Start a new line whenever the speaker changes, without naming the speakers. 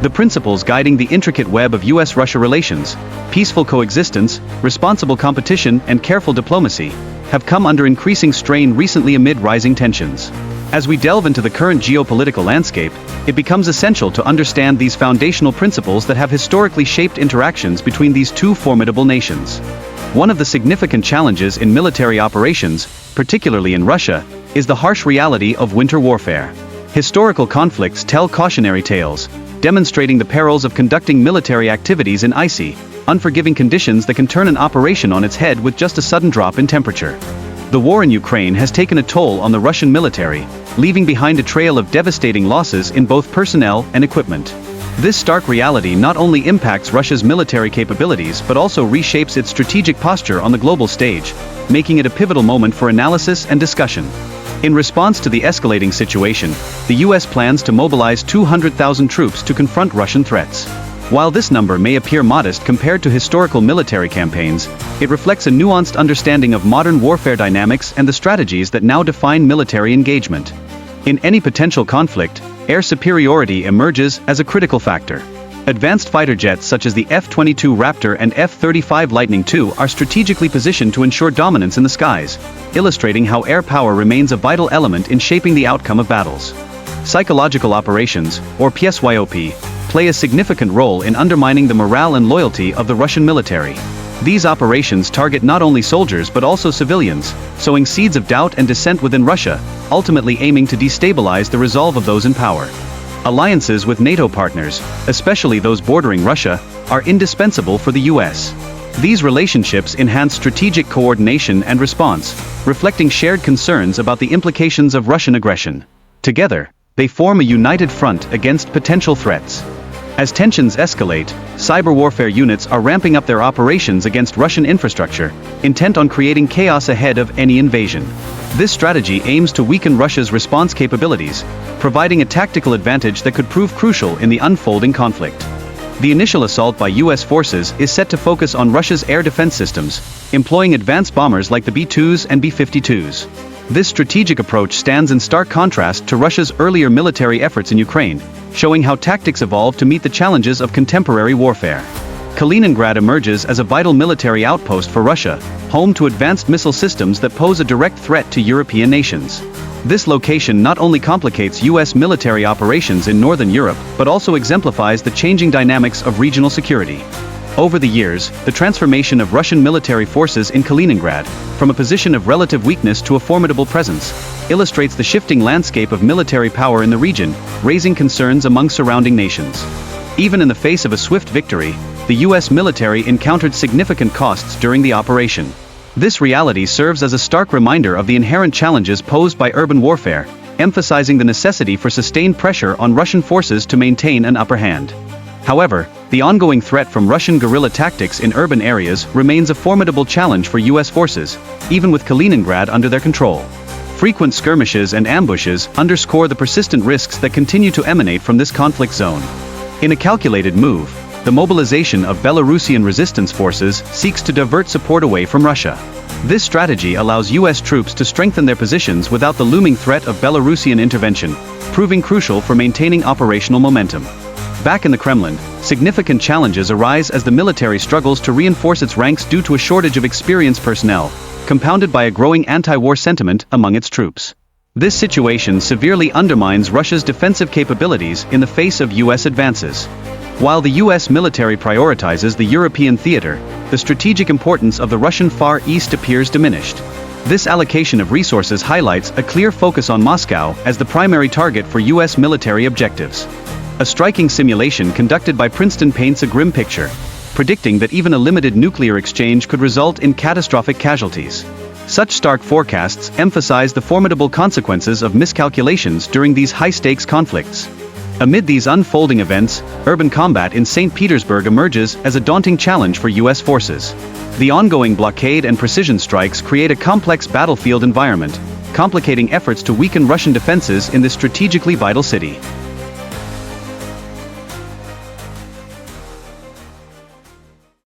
The principles guiding the intricate web of US-Russia relations, peaceful coexistence, responsible competition, and careful diplomacy, have come under increasing strain recently amid rising tensions. As we delve into the current geopolitical landscape, it becomes essential to understand these foundational principles that have historically shaped interactions between these two formidable nations. One of the significant challenges in military operations, particularly in Russia, is the harsh reality of winter warfare. Historical conflicts tell cautionary tales, demonstrating the perils of conducting military activities in icy, unforgiving conditions that can turn an operation on its head with just a sudden drop in temperature. The war in Ukraine has taken a toll on the Russian military, leaving behind a trail of devastating losses in both personnel and equipment. This stark reality not only impacts Russia's military capabilities but also reshapes its strategic posture on the global stage, making it a pivotal moment for analysis and discussion. In response to the escalating situation, the US plans to mobilize 200,000 troops to confront Russian threats. While this number may appear modest compared to historical military campaigns, it reflects a nuanced understanding of modern warfare dynamics and the strategies that now define military engagement. In any potential conflict, air superiority emerges as a critical factor. Advanced fighter jets such as the F-22 Raptor and F-35 Lightning II are strategically positioned to ensure dominance in the skies, illustrating how air power remains a vital element in shaping the outcome of battles. Psychological operations, or PSYOP, play a significant role in undermining the morale and loyalty of the Russian military. These operations target not only soldiers but also civilians, sowing seeds of doubt and dissent within Russia, ultimately aiming to destabilize the resolve of those in power. Alliances with NATO partners, especially those bordering Russia, are indispensable for the US. These relationships enhance strategic coordination and response, reflecting shared concerns about the implications of Russian aggression. Together, they form a united front against potential threats. As tensions escalate, cyber warfare units are ramping up their operations against Russian infrastructure, intent on creating chaos ahead of any invasion. This strategy aims to weaken Russia's response capabilities, providing a tactical advantage that could prove crucial in the unfolding conflict. The initial assault by US forces is set to focus on Russia's air defense systems, employing advanced bombers like the B-2s and B-52s. This strategic approach stands in stark contrast to Russia's earlier military efforts in Ukraine, showing how tactics evolve to meet the challenges of contemporary warfare. Kaliningrad emerges as a vital military outpost for Russia, home to advanced missile systems that pose a direct threat to European nations. This location not only complicates US military operations in Northern Europe but also exemplifies the changing dynamics of regional security. Over the years, the transformation of Russian military forces in Kaliningrad, from a position of relative weakness to a formidable presence, illustrates the shifting landscape of military power in the region, raising concerns among surrounding nations. Even in the face of a swift victory, the US military encountered significant costs during the operation. This reality serves as a stark reminder of the inherent challenges posed by urban warfare, emphasizing the necessity for sustained pressure on Russian forces to maintain an upper hand. However, the ongoing threat from Russian guerrilla tactics in urban areas remains a formidable challenge for US forces, even with Kaliningrad under their control. Frequent skirmishes and ambushes underscore the persistent risks that continue to emanate from this conflict zone. In a calculated move, the mobilization of Belarusian resistance forces seeks to divert support away from Russia. This strategy allows US troops to strengthen their positions without the looming threat of Belarusian intervention, proving crucial for maintaining operational momentum. Back in the Kremlin, significant challenges arise as the military struggles to reinforce its ranks due to a shortage of experienced personnel, compounded by a growing anti-war sentiment among its troops. This situation severely undermines Russia's defensive capabilities in the face of US advances. While the US military prioritizes the European theater, the strategic importance of the Russian Far East appears diminished. This allocation of resources highlights a clear focus on Moscow as the primary target for US military objectives. A striking simulation conducted by Princeton paints a grim picture, predicting that even a limited nuclear exchange could result in catastrophic casualties. Such stark forecasts emphasize the formidable consequences of miscalculations during these high-stakes conflicts. Amid these unfolding events, urban combat in St. Petersburg emerges as a daunting challenge for US forces. The ongoing blockade and precision strikes create a complex battlefield environment, complicating efforts to weaken Russian defenses in this strategically vital city.